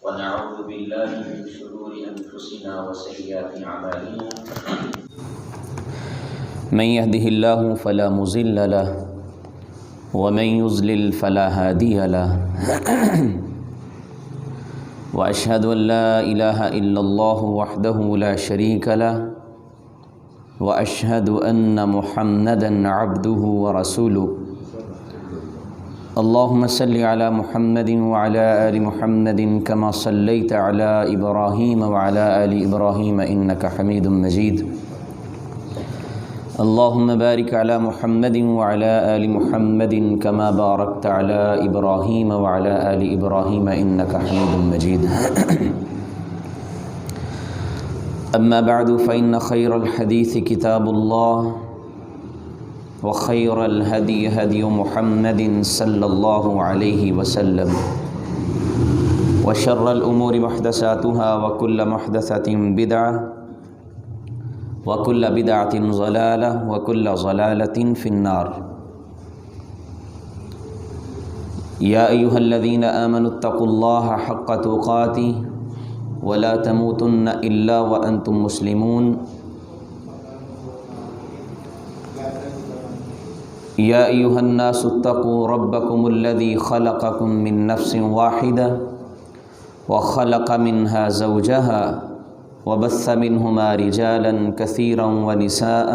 ونعوذ بالله من شرور أنفسنا وسيئات أعمالنا من يهده الله فلا مضل له ومن يضلل فلا هادي له وأشهد أن لا إله إلا الله وحده لا شريك له وأشهد أن محمدًا عبده ورسوله اللهم صل على محمد وعلى آل محمد كما صليت على إبراهيم وعلى آل إبراهيم إنك حميد مجيد اللهم بارك على محمد وعلى آل محمد كما باركت على إبراهيم وعلى آل إبراهيم إنك حميد مجيد أما بعد فإن خير الحديث كتاب الله وخير الهدي هدي محمد صلى الله عليه وسلم وشر الأمور محدثاتها وكل محدثة بدعة وكل بدعة ضلالة وكل ضلالة في النار يا أيها الذين آمنوا اتقوا الله حق تقاته ولا تموتن إلا وأنتم مسلمون يا أيها الناس اتقوا ربكم الذي خلقكم من نفس واحدة وخلق منها زوجها وبث منهما رجالا كثيرا ونساء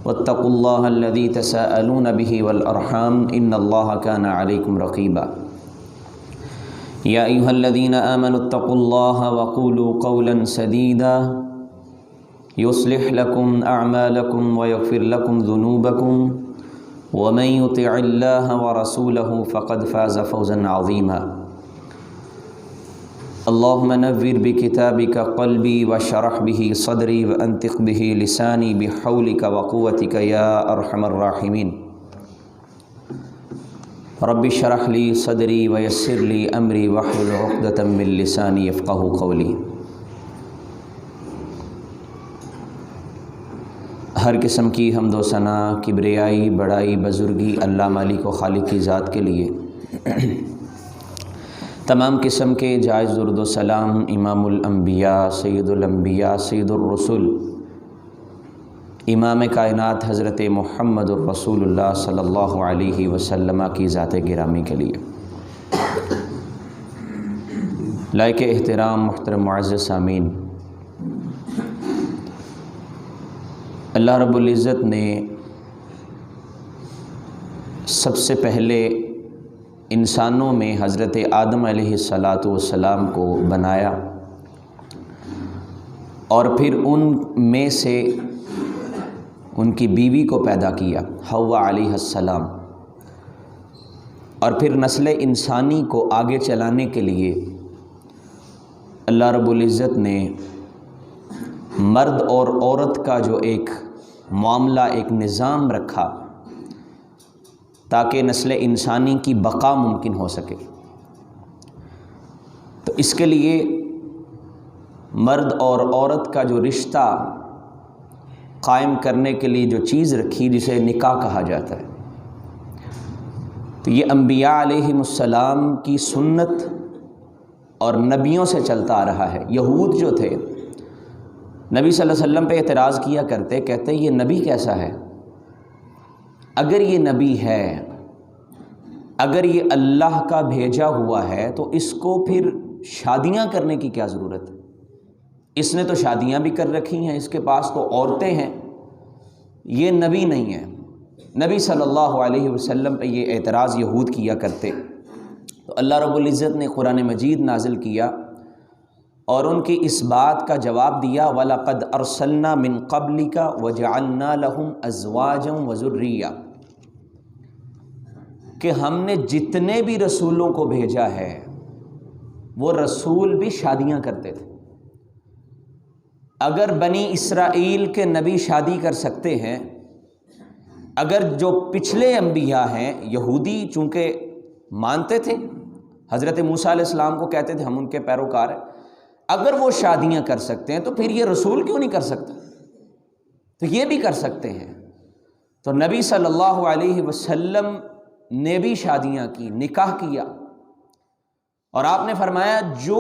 واتقوا الله الذي تساءلون به والأرحام إن الله كان عليكم رقيبا يا أيها الذين آمنوا اتقوا الله وقولوا قولا سديدا يصلح لكم أعمالكم ويغفر لكم ذنوبكم ومن يطع الله ورسوله فقد فاز فوزا عظيما اللهم نور بكتابك قلبي وشرح به صدري وأنطق به لساني بحولك وقوتك يا أرحم الراحمين رب اشرح لي صدري ويسر لي أمري واحلل عقدة من لساني يفقهوا قولي۔ ہر قسم کی حمد و ثنا، کبریائی، بڑائی، بزرگی اللہ مالک و خالق کی ذات کے لیے۔ تمام قسم کے جائز درود و سلام امام الانبیاء، سید الانبیاء، سید الرسل، امام کائنات حضرت محمد الرسول اللہ صلی اللہ علیہ وسلم کی ذات گرامی کے لیے۔ لائق احترام محترم معزز سامعین، اللہ رب العزت نے سب سے پہلے انسانوں میں حضرت آدم علیہ السلام کو بنایا اور پھر ان میں سے ان کی بیوی کو پیدا کیا حوا علیہ السلام، اور پھر نسل انسانی کو آگے چلانے کے لیے اللہ رب العزت نے مرد اور عورت کا جو ایک معاملہ، ایک نظام رکھا تاکہ نسل انسانی کی بقا ممکن ہو سکے۔ تو اس کے لیے مرد اور عورت کا جو رشتہ قائم کرنے کے لیے جو چیز رکھی جسے نکاح کہا جاتا ہے، تو یہ انبیاء علیہم السلام کی سنت اور نبیوں سے چلتا آ رہا ہے۔ یہود جو تھے نبی صلی اللہ علیہ وسلم پہ اعتراض کیا کرتے، کہتے یہ نبی کیسا ہے؟ اگر یہ نبی ہے، اگر یہ اللہ کا بھیجا ہوا ہے تو اس کو پھر شادیاں کرنے کی کیا ضرورت ہے؟ اس نے تو شادیاں بھی کر رکھی ہیں، اس کے پاس تو عورتیں ہیں، یہ نبی نہیں ہے۔ نبی صلی اللہ علیہ وسلم پہ یہ اعتراض یہود کیا کرتے، تو اللہ رب العزت نے قرآن مجید نازل کیا اور ان کی اس بات کا جواب دیا، وَلَقَدْ أَرْسَلْنَا مِن قَبْلِكَ وَجَعَلْنَا لَهُمْ أَزْوَاجًا وَذُرِّيَّةً، کہ ہم نے جتنے بھی رسولوں کو بھیجا ہے وہ رسول بھی شادیاں کرتے تھے۔ اگر بنی اسرائیل کے نبی شادی کر سکتے ہیں، اگر جو پچھلے انبیاء ہیں یہودی چونکہ مانتے تھے، حضرت موسیٰ علیہ السلام کو کہتے تھے ہم ان کے پیروکار ہیں، اگر وہ شادیاں کر سکتے ہیں تو پھر یہ رسول کیوں نہیں کر سکتا؟ تو یہ بھی کر سکتے ہیں۔ تو نبی صلی اللہ علیہ وسلم نے بھی شادیاں کی، نکاح کیا، اور آپ نے فرمایا جو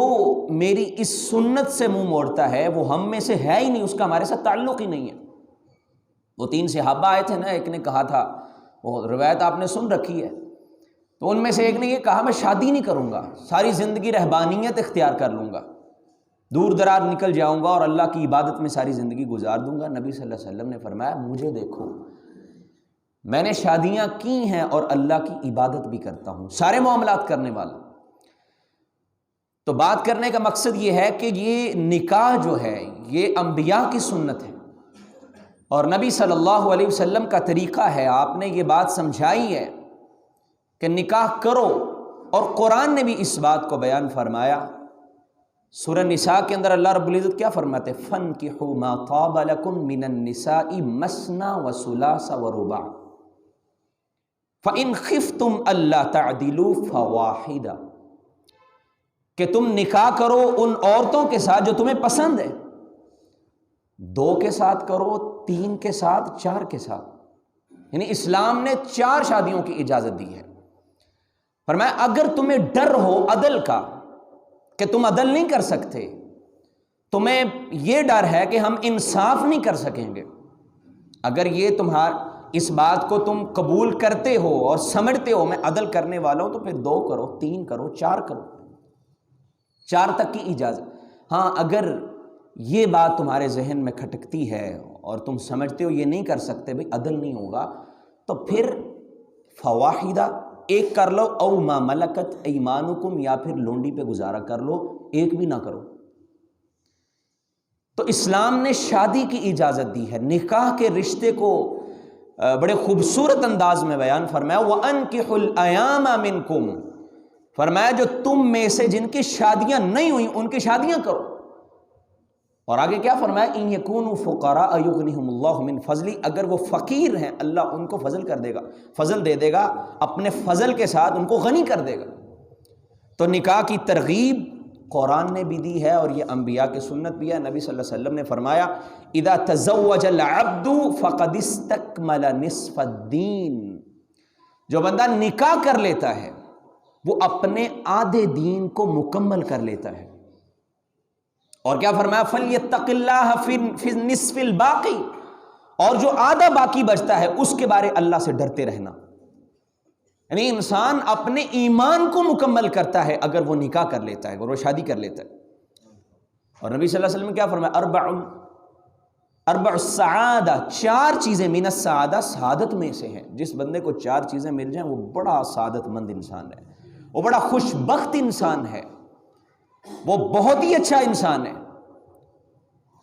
میری اس سنت سے منہ موڑتا ہے وہ ہم میں سے ہے ہی نہیں، اس کا ہمارے ساتھ تعلق ہی نہیں ہے۔ وہ 3 صحابہ آئے تھے نا، ایک نے کہا تھا، وہ روایت آپ نے سن رکھی ہے، تو ان میں سے ایک نے یہ کہا میں شادی نہیں کروں گا، ساری زندگی رہبانیت اختیار کر لوں گا، دور دراز نکل جاؤں گا اور اللہ کی عبادت میں ساری زندگی گزار دوں گا۔ نبی صلی اللہ علیہ وسلم نے فرمایا مجھے دیکھو، میں نے شادیاں کی ہیں اور اللہ کی عبادت بھی کرتا ہوں، سارے معاملات کرنے والا۔ تو بات کرنے کا مقصد یہ ہے کہ یہ نکاح جو ہے یہ انبیاء کی سنت ہے اور نبی صلی اللہ علیہ وسلم کا طریقہ ہے۔ آپ نے یہ بات سمجھائی ہے کہ نکاح کرو، اور قرآن نے بھی اس بات کو بیان فرمایا۔ سورہ نساء کے اندر اللہ رب العزت کیا فرماتے ہیں؟ فَانْكِحُوا مَا طَابَ لَكُم مِّنَ النِّسَاءِ مَثْنَىٰ وَثُلَاثَ وَرُبَاعَ فَإِنْ خِفْتُمْ أَلَّا تَعْدِلُوا فَوَاحِدَةً، کہ تم نکاح کرو ان عورتوں کے ساتھ جو تمہیں پسند ہے، 2 کے ساتھ کرو، 3 کے ساتھ، 4 کے ساتھ، یعنی اسلام نے 4 شادیوں کی اجازت دی ہے۔ فرمایا اگر تمہیں ڈر ہو عدل کا کہ تم عدل نہیں کر سکتے، تمہیں یہ ڈر ہے کہ ہم انصاف نہیں کر سکیں گے، اگر یہ اس بات کو تم قبول کرتے ہو اور سمجھتے ہو میں عدل کرنے والا ہوں، تو پھر 2 کرو، 3 کرو، 4 کرو، 4 تک کی اجازت۔ ہاں اگر یہ بات تمہارے ذہن میں کھٹکتی ہے اور تم سمجھتے ہو یہ نہیں کر سکتے، بھئی عدل نہیں ہوگا، تو پھر فواحدہ، 1 کر لو، او ما ملکت ایمانکم، یا پھر لونڈی پہ گزارا کر لو، 1 بھی نہ کرو۔ تو اسلام نے شادی کی اجازت دی ہے۔ نکاح کے رشتے کو بڑے خوبصورت انداز میں بیان فرمایا، وَأَنْكِحُوا الْأَيَامَ مِنْكُمْ، فرمایا جو تم میں سے جن کی شادیاں نہیں ہوئیں ان کی شادیاں کرو۔ اور آگے کیا فرمایا؟ إِن يَكُونُوا فُقَرَاءَ يُغْنِهُمُ اللَّهُ مِنْ فَضْلِهِ، اگر وہ فقیر ہیں اللہ ان کو فضل کر دے گا، فضل دے دے گا، اپنے فضل کے ساتھ ان کو غنی کر دے گا۔ تو نکاح کی ترغیب قرآن نے بھی دی ہے اور یہ انبیاء کی سنت بھی ہے۔ نبی صلی اللہ علیہ وسلم نے فرمایا اذا تزوج العبد فقد استکمل نصف الدین، جو بندہ نکاح کر لیتا ہے وہ اپنے آدھے دین کو مکمل کر لیتا ہے۔ اور کیا فرمایا؟ فَلْيَتَّقِ اللَّهَ فِي النِّصْفِ الْبَاقِي، اور جو آدھا باقی بچتا ہے اس کے بارے اللہ سے ڈرتے رہنا۔ یعنی انسان اپنے ایمان کو مکمل کرتا ہے اگر وہ نکاح کر لیتا ہے، اگر وہ شادی کر لیتا ہے۔ اور نبی صلی اللہ علیہ وسلم نے کیا فرمایا؟ اربع السعادہ، 4 چیزیں من السعادہ، سعادت میں سے ہیں۔ جس بندے کو 4 چیزیں مل جائیں وہ بڑا سعادت مند انسان ہے، وہ بڑا خوش بخت انسان ہے، وہ بہت ہی اچھا انسان ہے۔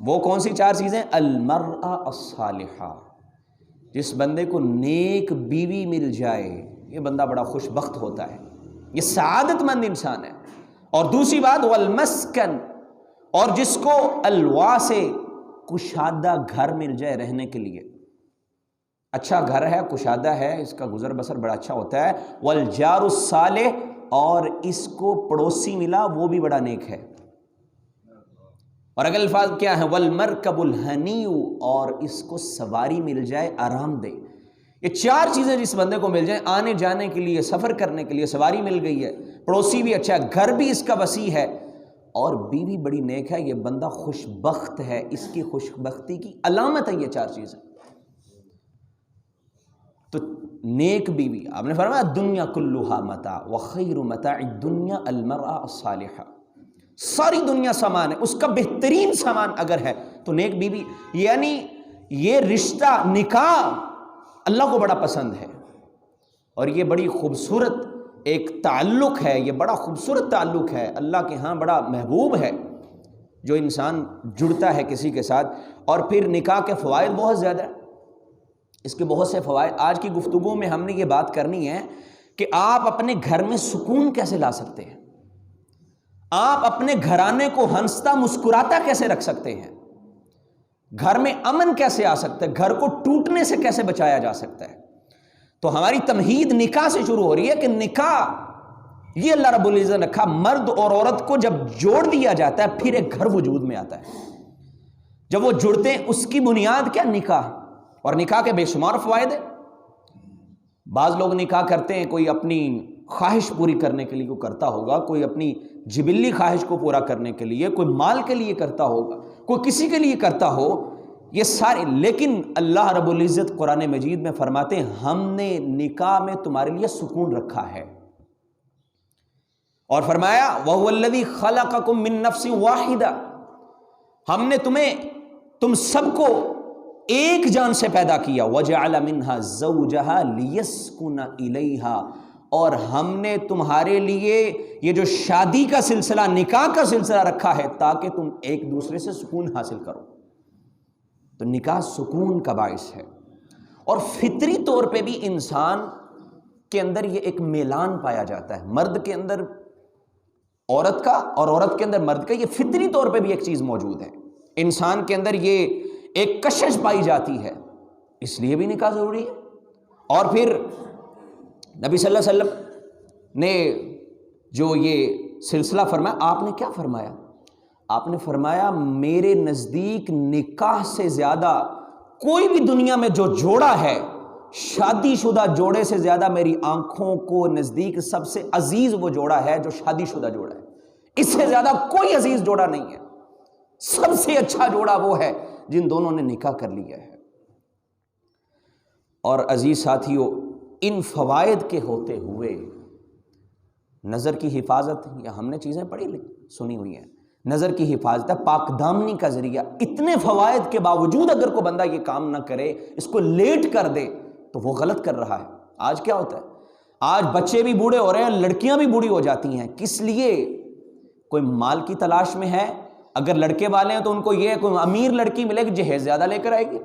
وہ کون سی 4 چیزیں؟ المرأة الصالحہ، جس بندے کو نیک بیوی مل جائے یہ بندہ بڑا خوش بخت ہوتا ہے، یہ سعادت مند انسان ہے۔ اور دوسری بات والمسکن، اور جس کو الواسع، کشادہ گھر مل جائے رہنے کے لیے، اچھا گھر ہے، کشادہ ہے، اس کا گزر بسر بڑا اچھا ہوتا ہے۔ والجار الصالح، اور اس کو پڑوسی ملا وہ بھی بڑا نیک ہے۔ اور اگر الفاظ کیا ہے؟ والمرکب الحنی، اور اس کو سواری مل جائے آرام دہ۔ یہ 4 چیزیں جس بندے کو مل جائیں، آنے جانے کے لیے، سفر کرنے کے لیے سواری مل گئی ہے، پڑوسی بھی اچھا ہے، گھر بھی اس کا وسیع ہے، اور بیوی بڑی نیک ہے، یہ بندہ خوش بخت ہے۔ اس کی خوش بختی کی علامت ہے یہ 4 چیزیں۔ تو نیک بیوی، آپ نے فرمایا دنیا کلھا متاع وخیر متاع الدنیا المرأة الصالحہ، ساری دنیا سامان ہے، اس کا بہترین سامان اگر ہے تو نیک بیوی۔ یعنی یہ رشتہ نکاح اللہ کو بڑا پسند ہے، اور یہ بڑی خوبصورت ایک تعلق ہے، یہ بڑا خوبصورت تعلق ہے، اللہ کے ہاں بڑا محبوب ہے جو انسان جڑتا ہے کسی کے ساتھ۔ اور پھر نکاح کے فوائد بہت زیادہ ہیں، اس کے بہت سے فوائد۔ آج کی گفتگو میں ہم نے یہ بات کرنی ہے کہ آپ اپنے گھر میں سکون کیسے لا سکتے ہیں، آپ اپنے گھرانے کو ہنستا مسکراتا کیسے رکھ سکتے ہیں، گھر میں امن کیسے آ سکتا ہے، گھر کو ٹوٹنے سے کیسے بچایا جا سکتا ہے۔ تو ہماری تمہید نکاح سے شروع ہو رہی ہے کہ نکاح یہ اللہ رب العزت نے رکھا، مرد اور عورت کو جب جوڑ دیا جاتا ہے پھر ایک گھر وجود میں آتا ہے۔ جب وہ جڑتے ہیں اس کی بنیاد کیا؟ نکاح۔ اور نکاح کے بے شمار فوائد ہیں۔ بعض لوگ نکاح کرتے ہیں، کوئی اپنی خواہش پوری کرنے کے لیے کوئی کرتا ہوگا، کوئی اپنی جبلی خواہش کو پورا کرنے کے لیے، کوئی مال کے لیے کرتا ہوگا، کوئی کسی کے لیے کرتا ہو، یہ سارے. لیکن اللہ رب العزت قرآن مجید میں فرماتے ہیں ہم نے نکاح میں تمہارے لیے سکون رکھا ہے، اور فرمایا وَهُوَ الَّذِي خَلَقَكُم مِّن نَّفْسٍ وَاحِدَةٍ، ہم نے تم سب کو ایک جان سے پیدا کیا، وَجَعَلَ مِنْهَا زَوْجَهَا لِيَسْكُنَ إِلَيْهَا، اور ہم نے تمہارے لیے یہ جو شادی کا سلسلہ، نکاح کا سلسلہ رکھا ہے تاکہ تم ایک دوسرے سے سکون حاصل کرو. تو نکاح سکون کا باعث ہے. اور فطری طور پہ بھی انسان کے اندر یہ ایک میلان پایا جاتا ہے، مرد کے اندر عورت کا اور عورت کے اندر مرد کا، یہ فطری طور پہ بھی ایک چیز موجود ہے. انسان کے اندر یہ ایک کشش پائی جاتی ہے، اس لیے بھی نکاح ضروری ہے. اور پھر نبی صلی اللہ علیہ وسلم نے جو یہ سلسلہ فرمایا، آپ نے کیا فرمایا؟ آپ نے فرمایا میرے نزدیک نکاح سے زیادہ کوئی بھی دنیا میں جو جوڑا ہے، شادی شدہ جوڑے سے زیادہ میری آنکھوں کو نزدیک سب سے عزیز وہ جوڑا ہے جو شادی شدہ جوڑا ہے. اس سے زیادہ کوئی عزیز جوڑا نہیں ہے. سب سے اچھا جوڑا وہ ہے جن دونوں نے نکاح کر لیا ہے. اور عزیز ساتھیوں، ان فوائد کے ہوتے ہوئے نظر کی حفاظت، یا ہم نے چیزیں پڑھی سنی ہوئی ہیں، نظر کی حفاظت ہے، پاک دامنی کا ذریعہ، اتنے فوائد کے باوجود اگر کوئی بندہ یہ کام نہ کرے، اس کو لیٹ کر دے، تو وہ غلط کر رہا ہے. آج کیا ہوتا ہے؟ آج بچے بھی بوڑھے ہو رہے ہیں، لڑکیاں بھی بوڑھی ہو جاتی ہیں. کس لیے؟ کوئی مال کی تلاش میں ہے. اگر لڑکے والے ہیں تو ان کو یہ کوئی امیر لڑکی ملے گی جہیز زیادہ لے کر آئے گی،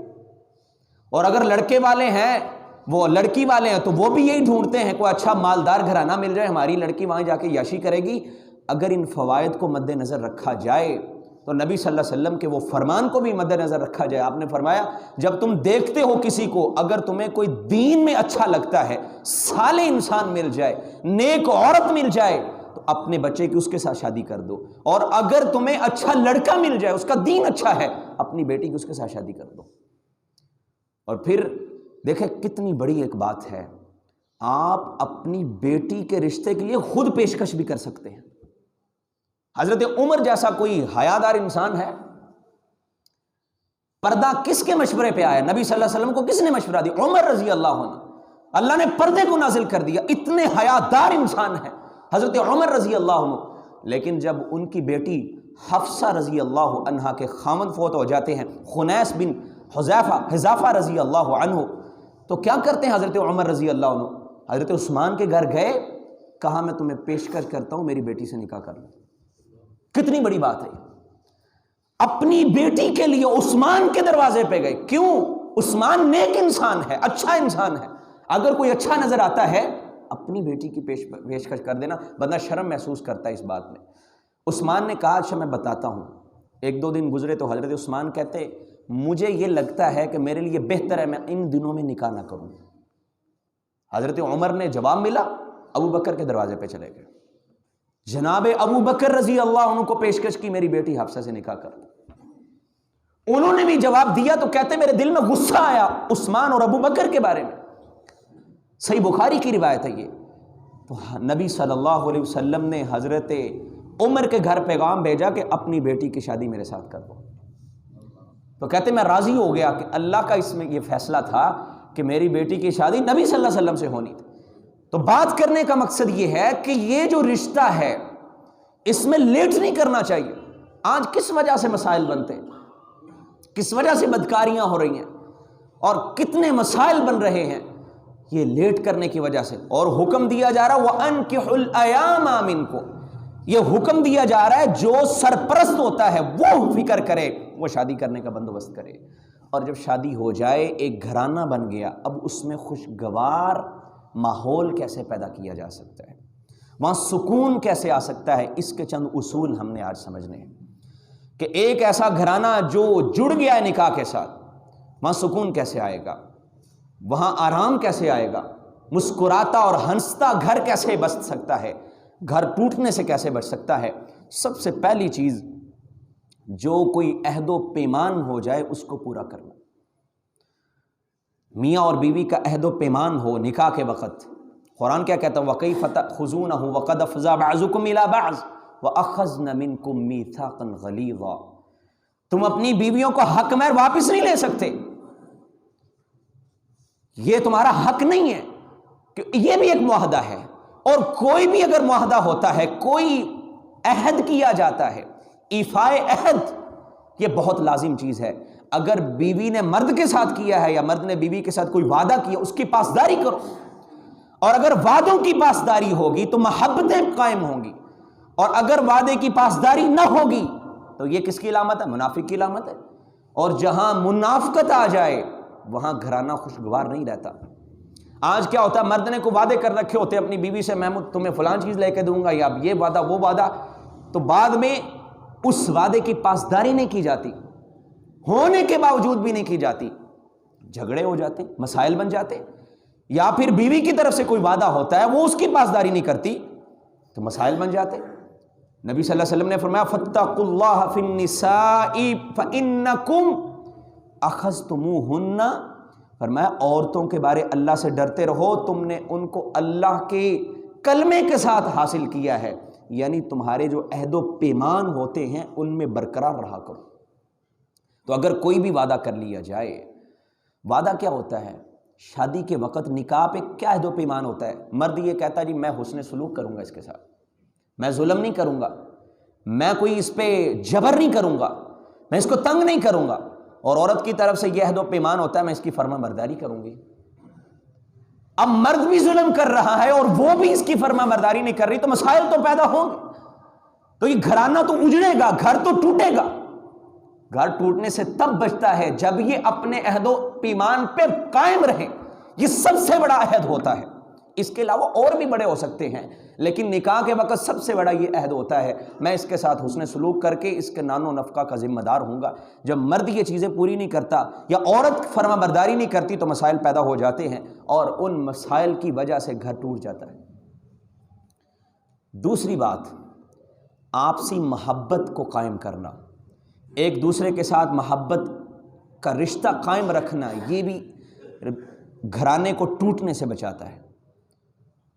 اور اگر لڑکے والے ہیں، وہ لڑکی والے ہیں، تو وہ بھی یہی ڈھونڈتے ہیں کوئی اچھا مالدار گھرانہ مل جائے، ہماری لڑکی وہاں جا کے یاشی کرے گی. اگر ان فوائد کو مد نظر رکھا جائے تو نبی صلی اللہ علیہ وسلم کے وہ فرمان کو بھی مد نظر رکھا جائے. آپ نے فرمایا جب تم دیکھتے ہو کسی کو، اگر تمہیں کوئی دین میں اچھا لگتا ہے، صالح انسان مل جائے، نیک عورت مل جائے، تو اپنے بچے کی اس کے ساتھ شادی کر دو. اور اگر تمہیں اچھا لڑکا مل جائے، اس کا دین اچھا ہے، اپنی بیٹی کی اس کے ساتھ شادی کر دو. اور پھر دیکھیں کتنی بڑی ایک بات ہے، آپ اپنی بیٹی کے رشتے کے لیے خود پیشکش بھی کر سکتے ہیں. حضرت عمر جیسا کوئی حیادار انسان ہے، پردہ کس کے مشورے پہ آیا؟ نبی صلی اللہ علیہ وسلم کو کس نے مشورہ دیا؟ عمر رضی اللہ عنہ. اللہ نے پردے کو نازل کر دیا. اتنے حیادار انسان ہیں حضرت عمر رضی اللہ عنہ. لیکن جب ان کی بیٹی حفصہ رضی اللہ عنہا کے خامند فوت ہو جاتے ہیں، خنیس بن حذافہ رضی اللہ عنہ، تو کیا کرتے ہیں حضرت عمر رضی اللہ عنہ؟ حضرت عثمان کے گھر گئے، کہا میں تمہیں پیشکش کرتا ہوں میری بیٹی سے نکاح کر لو. کتنی بڑی بات ہے. اپنی بیٹی کے لیے عثمان کے دروازے پہ گئے. کیوں؟ عثمان نیک انسان ہے، اچھا انسان ہے. اگر کوئی اچھا نظر آتا ہے، اپنی بیٹی کی پیشکش کر دینا. بندہ شرم محسوس کرتا ہے اس بات میں. عثمان نے کہا اچھا میں بتاتا ہوں. ایک دو دن گزرے تو حضرت عثمان کہتے مجھے یہ لگتا ہے کہ میرے لیے بہتر ہے میں ان دنوں میں نکاح نہ کروں. حضرت عمر نے جواب ملا، ابو بکر کے دروازے پہ چلے گئے. جناب ابو بکر رضی اللہ عنہ کو پیشکش کی میری بیٹی حفصہ سے نکاح کر. انہوں نے بھی جواب دیا تو کہتے میرے دل میں غصہ آیا عثمان اور ابو بکر کے بارے میں. صحیح بخاری کی روایت ہے یہ. تو نبی صلی اللہ علیہ وسلم نے حضرت عمر کے گھر پیغام بھیجا کہ اپنی بیٹی کی شادی میرے ساتھ کر دو. تو کہتے میں راضی ہو گیا کہ اللہ کا اس میں یہ فیصلہ تھا کہ میری بیٹی کی شادی نبی صلی اللہ علیہ وسلم سے ہونی تھی. تو بات کرنے کا مقصد یہ ہے کہ یہ جو رشتہ ہے اس میں لیٹ نہیں کرنا چاہیے. آج کس وجہ سے مسائل بنتے ہیں، کس وجہ سے بدکاریاں ہو رہی ہیں اور کتنے مسائل بن رہے ہیں، یہ لیٹ کرنے کی وجہ سے. اور حکم دیا جا رہا وَأَنْكِحُوا الْأَيَامَ مِنْكُمْ، یہ حکم دیا جا رہا ہے جو سرپرست ہوتا ہے وہ فکر کرے، وہ شادی کرنے کا بندوبست کرے. اور جب شادی ہو جائے، ایک گھرانہ بن گیا، اب اس میں خوشگوار ماحول کیسے پیدا کیا جا سکتا ہے، وہاں سکون کیسے آ سکتا ہے، اس کے چند اصول ہم نے آج سمجھنے ہیں. کہ ایک ایسا گھرانہ جو جڑ گیا ہے نکاح کے ساتھ، وہاں سکون کیسے آئے گا، وہاں آرام کیسے آئے گا، مسکراتا اور ہنستا گھر کیسے بچ سکتا ہے، گھر ٹوٹنے سے کیسے بچ سکتا ہے. سب سے پہلی چیز، جو کوئی عہد و پیمان ہو جائے اس کو پورا کرنا. میاں اور بیوی کا عہد و پیمان ہو نکاح کے وقت، قرآن کیا کہتا ہے وَكَيْفَ تَأْخُذُونَهُ وَقَدْ أَفْضَىٰ بَعْضُكُمْ إِلَىٰ بَعْضٍ وَأَخَذْنَ مِنْكُمْ مِيثَاقًا غَلِيظًا، تم اپنی بیویوں کو حق مہر واپس نہیں لے سکتے، یہ تمہارا حق نہیں ہے، کہ یہ بھی ایک معاہدہ ہے، اور کوئی بھی اگر معاہدہ ہوتا ہے، کوئی عہد کیا جاتا ہے، ایفائے عہد یہ بہت لازم چیز ہے۔ اگر بیوی نے مرد کے ساتھ کیا ہے یا مرد نے بیوی کے ساتھ کوئی وعدہ کیا، اس کی پاسداری کرو، اور اگر وعدوں کی پاسداری ہوگی تو محبتیں قائم ہوں گی، اور اگر وعدے کی پاسداری نہ ہوگی تو یہ کس کی علامت ہے؟ منافق کی علامت ہے، اور جہاں منافقت آ جائے وہاں گھرانہ خوشگوار نہیں رہتا۔ آج کیا ہوتا ہے، مرد نے کو وعدے کر رکھے ہوتے اپنی بیوی سے، میں تمہیں فلان چیز لے کے دوں گا، یا یہ وعدہ وہ وعدہ، تو بعد میں اس وعدے کی پاسداری نہیں کی جاتی، ہونے کے باوجود بھی نہیں کی جاتی، جھگڑے ہو جاتے، مسائل بن جاتے، یا پھر بیوی کی طرف سے کوئی وعدہ ہوتا ہے وہ اس کی پاسداری نہیں کرتی تو مسائل بن جاتے۔ نبی صلی اللہ علیہ وسلم نے فرمایا فَاتَّقُوا اللَّهَ فِي النِّسَاءِ فَإِنَّكُمْ أَخَذْتُمُوهُنَّ، فرمایا عورتوں کے بارے اللہ سے ڈرتے رہو، تم نے ان کو اللہ کے کلمے کے ساتھ حاصل کیا ہے، یعنی تمہارے جو عہد و پیمان ہوتے ہیں ان میں برقرار رہا کرو۔ تو اگر کوئی بھی وعدہ کر لیا جائے، وعدہ کیا ہوتا ہے؟ شادی کے وقت نکاح پہ کیا عہد و پیمان ہوتا ہے؟ مرد یہ کہتا ہے جی میں حسن سلوک کروں گا اس کے ساتھ، میں ظلم نہیں کروں گا، میں کوئی اس پہ جبر نہیں کروں گا، میں اس کو تنگ نہیں کروں گا، اور عورت کی طرف سے یہ عہد و پیمان ہوتا ہے میں اس کی فرما برداری کروں گی۔ اب مرد بھی ظلم کر رہا ہے اور وہ بھی اس کی فرما برداری نہیں کر رہی، تو مسائل تو پیدا ہوں گے، تو یہ گھرانہ تو اجڑے گا، گھر تو ٹوٹے گا۔ گھر ٹوٹنے سے تب بچتا ہے جب یہ اپنے عہد و پیمان پہ قائم رہے، یہ سب سے بڑا عہد ہوتا ہے، اس کے علاوہ اور بھی بڑے ہو سکتے ہیں، لیکن نکاح کے وقت سب سے بڑا یہ عہد ہوتا ہے میں اس کے ساتھ حسن سلوک کر کے اس کے نان و نفقہ کا ذمہ دار ہوں گا۔ جب مرد یہ چیزیں پوری نہیں کرتا یا عورت فرما برداری نہیں کرتی تو مسائل پیدا ہو جاتے ہیں، اور ان مسائل کی وجہ سے گھر ٹوٹ جاتا ہے۔ دوسری بات، آپسی محبت کو قائم کرنا، ایک دوسرے کے ساتھ محبت کا رشتہ قائم رکھنا، یہ بھی گھرانے کو ٹوٹنے سے بچاتا ہے۔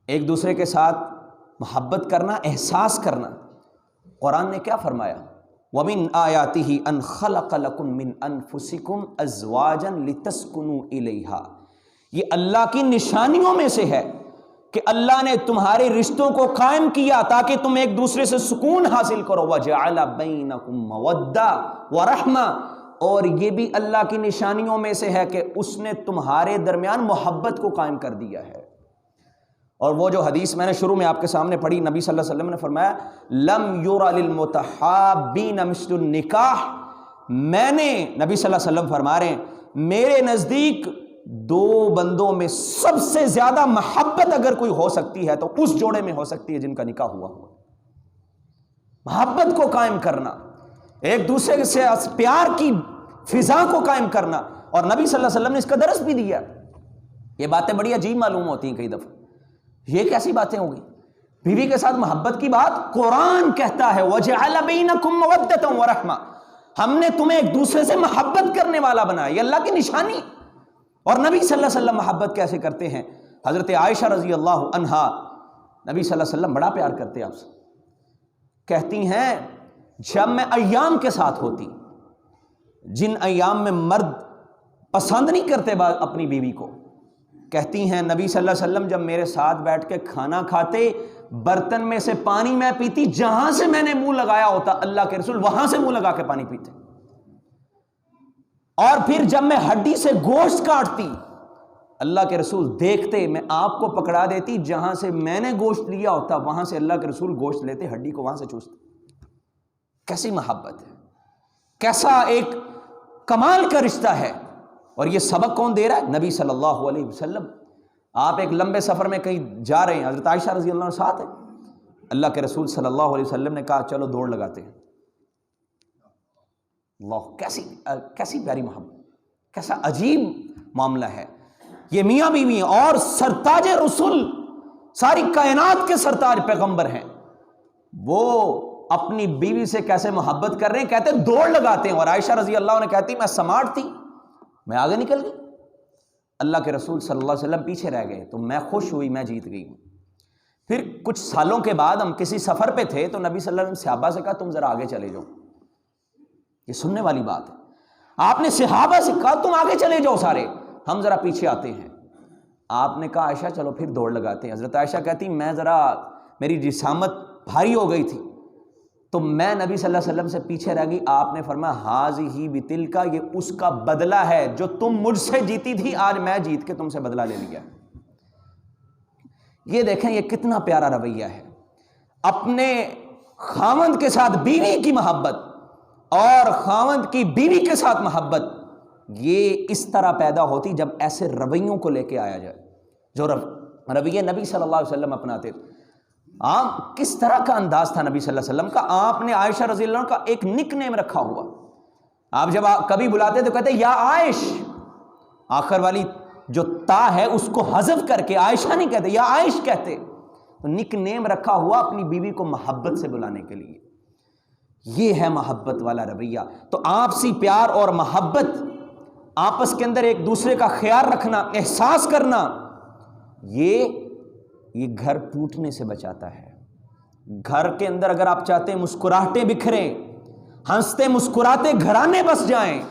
ایک دوسرے کے ساتھ محبت کرنا، احساس کرنا، قرآن نے کیا فرمایا؟ وَمِنْ آيَاتِهِ أَنْ خَلَقَ لَكُم مِّنْ أَنفُسِكُمْ أَزْوَاجًا لِتَسْكُنُوا إِلَيْهَا، یہ اللہ کی نشانیوں میں سے ہے کہ اللہ نے تمہارے رشتوں کو قائم کیا تاکہ تم ایک دوسرے سے سکون حاصل کرو، وَجَعَلَ بَيْنَكُمْ مَوَدَّةً وَرَحْمَةً، اور یہ بھی اللہ کی نشانیوں میں سے ہے کہ اس نے تمہارے درمیان محبت کو قائم کر دیا ہے۔ اور وہ جو حدیث میں نے شروع میں آپ کے سامنے پڑھی، نبی صلی اللہ علیہ وسلم نے فرمایا لَمْ يُرَ لِلْمُتَحَابِّينَ مِثْلُ النِّكَاحِ، میں نے، نبی صلی اللہ علیہ وسلم فرما رہے ہیں میرے نزدیک دو بندوں میں سب سے زیادہ محبت اگر کوئی ہو سکتی ہے تو اس جوڑے میں ہو سکتی ہے جن کا نکاح ہوا ہوا۔ محبت کو قائم کرنا، ایک دوسرے سے پیار کی فضا کو قائم کرنا، اور نبی صلی اللہ علیہ وسلم نے اس کا درس بھی دیا۔ یہ باتیں بڑی عجیب معلوم ہوتی ہیں کئی دفعہ، یہ کیسی باتیں ہوگی؟ بیوی کے ساتھ محبت کی بات قرآن کہتا ہے وَجَعَلَ بَيْنَكُمْ مَوَدَّةً وَرَحْمَةً، ہم نے تمہیں ایک دوسرے سے محبت کرنے والا بنایا، یہ اللہ کی نشانی۔ اور نبی صلی اللہ علیہ وسلم محبت کیسے کرتے ہیں؟ حضرت عائشہ رضی اللہ عنہا، نبی صلی اللہ علیہ وسلم بڑا پیار کرتے ہیں آپ سے، کہتی ہیں جب میں ایام کے ساتھ ہوتی، جن ایام میں مرد پسند نہیں کرتے اپنی بیوی کو، کہتی ہیں نبی صلی اللہ علیہ وسلم جب میرے ساتھ بیٹھ کے کھانا کھاتے، برتن میں سے پانی میں پیتی، جہاں سے میں نے منہ لگایا ہوتا اللہ کے رسول وہاں سے منہ لگا کے پانی پیتے، اور پھر جب میں ہڈی سے گوشت کاٹتی اللہ کے رسول دیکھتے، میں آپ کو پکڑا دیتی، جہاں سے میں نے گوشت لیا ہوتا وہاں سے اللہ کے رسول گوشت لیتے، ہڈی کو وہاں سے چوستے۔ کیسی محبت ہے، کیسا ایک کمال کا رشتہ ہے۔ اور یہ سبق کون دے رہا ہے؟ نبی صلی اللہ علیہ وسلم۔ آپ ایک لمبے سفر میں کہیں جا رہے ہیں، حضرت عائشہ رضی اللہ عنہ ساتھ ہے، اللہ کے رسول صلی اللہ علیہ وسلم نے کہا چلو دوڑ لگاتے ہیں۔ اللہ، کیسی پیاری محبت، کیسا عجیب معاملہ ہے۔ یہ میاں بیوی ہیں اور سرتاج رسول، ساری کائنات کے سرتاج پیغمبر ہیں، وہ اپنی بیوی سے کیسے محبت کر رہے ہیں، کہتے ہیں دوڑ لگاتے ہیں۔ اور عائشہ رضی اللہ عنہ کہتی میں سماٹ تھی، میں آگے نکل گئی، اللہ کے رسول صلی اللہ علیہ وسلم پیچھے رہ گئے تو میں خوش ہوئی، میں جیت گئی ہوں۔ پھر کچھ سالوں کے بعد ہم کسی سفر پہ تھے تو نبی صلی اللہ علیہ وسلم نے صحابہ سے کہا تم ذرا آگے چلے جاؤ۔ یہ سننے والی بات ہے، آپ نے صحابہ سے کہا تم آگے چلے جاؤ سارے، ہم ذرا پیچھے آتے ہیں۔ آپ نے کہا عائشہ چلو پھر دوڑ لگاتے ہیں۔ حضرت عائشہ کہتی میں ذرا میری جسامت بھاری ہو گئی تھی تو میں نبی صلی اللہ علیہ وسلم سے پیچھے رہ گئی۔ آپ نے فرمایا ہاذہ بتلک، یہ اس کا بدلہ ہے جو تم مجھ سے جیتی تھی، آج میں جیت کے تم سے بدلہ لے لیا۔ یہ دیکھیں یہ کتنا پیارا رویہ ہے، اپنے خاوند کے ساتھ بیوی کی محبت اور خاوند کی بیوی کے ساتھ محبت یہ اس طرح پیدا ہوتی جب ایسے رویوں کو لے کے آیا جائے جو رویہ نبی صلی اللہ علیہ وسلم اپناتے تھے۔ آپ کس طرح کا انداز تھا نبی صلی اللہ علیہ وسلم کا؟ آپ نے عائشہ رضی اللہ عنہ کا ایک نک نیم رکھا ہوا، آپ جب کبھی بلاتے تو کہتے یا عائش، آخر والی جو تا ہے اس کو حذف کر کے عائشہ نہیں کہتے، یا عائش کہتے، تو نک نیم رکھا ہوا اپنی بیوی کو محبت سے بلانے کے لیے۔ یہ ہے محبت والا رویہ۔ تو آپسی پیار اور محبت، آپس کے اندر ایک دوسرے کا خیال رکھنا، احساس کرنا، یہ گھر ٹوٹنے سے بچاتا ہے۔ گھر کے اندر اگر آپ چاہتے ہیں مسکراہٹیں بکھریں، ہنستے مسکراتے گھرانے بس جائیں،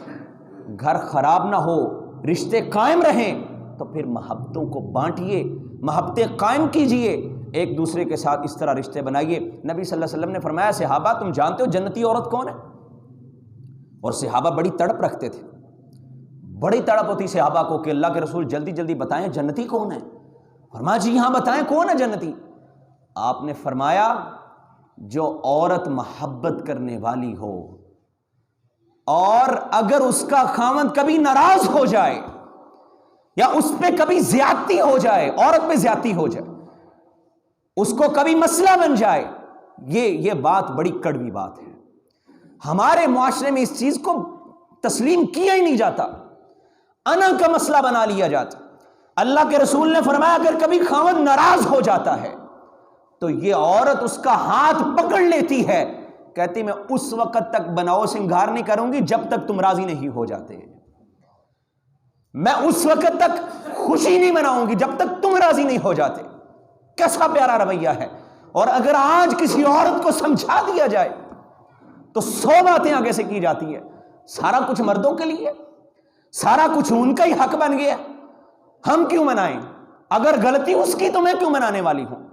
گھر خراب نہ ہو، رشتے قائم رہیں، تو پھر محبتوں کو بانٹیے، محبتیں قائم کیجئے، ایک دوسرے کے ساتھ اس طرح رشتے بنائیے۔ نبی صلی اللہ علیہ وسلم نے فرمایا صحابہ تم جانتے ہو جنتی عورت کون ہے؟ اور صحابہ بڑی تڑپ رکھتے تھے، بڑی تڑپ ہوتی صحابہ کو کہ اللہ کے رسول جلدی جلدی بتائیں جنتی کون ہے۔ فرمایا جی ہاں بتائیں کون ہے جنتی؟ آپ نے فرمایا جو عورت محبت کرنے والی ہو اور اگر اس کا خاوند کبھی ناراض ہو جائے یا اس پہ کبھی زیادتی ہو جائے، عورت پہ زیادتی ہو جائے، اس کو کبھی مسئلہ بن جائے، یہ بات بڑی کڑوی بات ہے۔ ہمارے معاشرے میں اس چیز کو تسلیم کیا ہی نہیں جاتا، انا کا مسئلہ بنا لیا جاتا۔ اللہ کے رسول نے فرمایا اگر کبھی خاوند ناراض ہو جاتا ہے تو یہ عورت اس کا ہاتھ پکڑ لیتی ہے، کہتی میں اس وقت تک بناؤ سنگار نہیں کروں گی جب تک تم راضی نہیں ہو جاتے، میں اس وقت تک خوشی نہیں مناؤں گی جب تک تم راضی نہیں ہو جاتے۔ کیسا پیارا رویہ ہے۔ اور اگر آج کسی عورت کو سمجھا دیا جائے تو 100 باتیں آگے سے کی جاتی ہے، سارا کچھ مردوں کے لیے، سارا کچھ ان کا ہی حق بن گیا، ہم کیوں منائیں؟ اگر غلطی اس کی تو میں کیوں منانے والی ہوں؟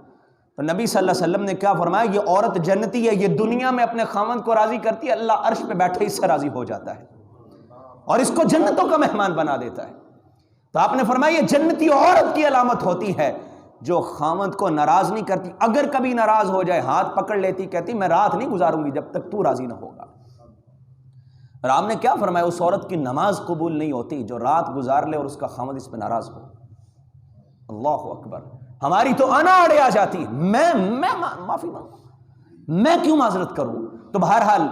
تو نبی صلی اللہ علیہ وسلم نے کیا فرمایا؟ یہ عورت جنتی ہے، یہ دنیا میں اپنے خاوند کو راضی کرتی ہے، اللہ عرش پہ بیٹھے اس سے راضی ہو جاتا ہے اور اس کو جنتوں کا مہمان بنا دیتا ہے۔ تو آپ نے فرمایا یہ جنتی عورت کی علامت ہوتی ہے جو خاوند کو ناراض نہیں کرتی، اگر کبھی ناراض ہو جائے ہاتھ پکڑ لیتی، کہتی میں رات نہیں گزاروں گی جب تک تو راضی نہ ہوگا۔ اور آپ نے کیا فرمایا؟ اس عورت کی نماز قبول نہیں ہوتی جو رات گزار لے اور اس کا خاوند اس پہ ناراض ہو۔ اللہ اکبر۔ ہماری تو انا اڑے آ جاتی، میں معافی مانگوں، میں کیوں معذرت کروں؟ تو بہرحال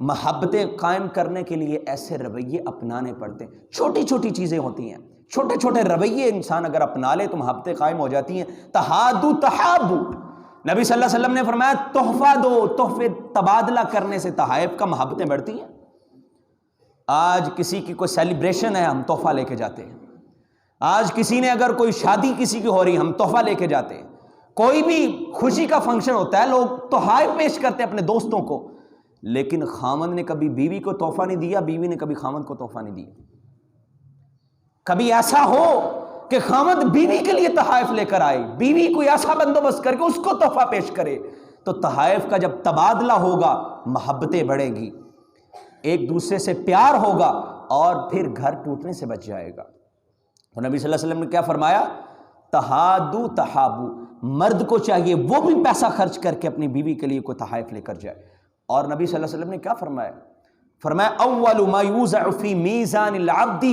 محبتیں قائم کرنے کے لیے ایسے رویے اپنانے پڑتے ہیں۔ چھوٹی چھوٹی چیزیں ہوتی ہیں، چھوٹے چھوٹے رویے انسان اگر اپنا لے تو محبتیں قائم ہو جاتی ہیں۔ تہادو تحابو، نبی صلی اللہ علیہ وسلم نے فرمایا تحفہ دو، تحفے تبادلہ کرنے سے تحائف کا محبتیں بڑھتی ہیں۔ آج کسی کی کوئی سیلیبریشن ہے ہم تحفہ لے کے جاتے ہیں، آج کسی نے اگر کوئی شادی کسی کی ہو رہی ہم تحفہ لے کے جاتے ہیں، کوئی بھی خوشی کا فنکشن ہوتا ہے لوگ تحائف پیش کرتے ہیں اپنے دوستوں کو، لیکن خاوند نے کبھی بیوی کو تحفہ نہیں دیا، بیوی نے کبھی خاوند کو تحفہ نہیں دیا۔ کبھی ایسا ہو کہ خاوند بیوی کے لیے تحائف لے کر آئے، بیوی کوئی ایسا بندوبست کر کے اس کو تحفہ پیش کرے، تو تحائف کا جب تبادلہ ہوگا محبتیں بڑھے گی، ایک دوسرے سے پیار ہوگا اور پھر گھر ٹوٹنے سے بچ جائے گا۔ تو نبی صلی اللہ علیہ وسلم نے کیا فرمایا؟ تہادو تحابو، مرد کو چاہیے وہ بھی پیسہ خرچ کر کے اپنی بیوی کے لیے کوئی تحائف لے کر جائے۔ اور نبی صلی اللہ علیہ وسلم نے کیا فرمایا؟ فرمایا اول ما یوضع فی میزان العبد،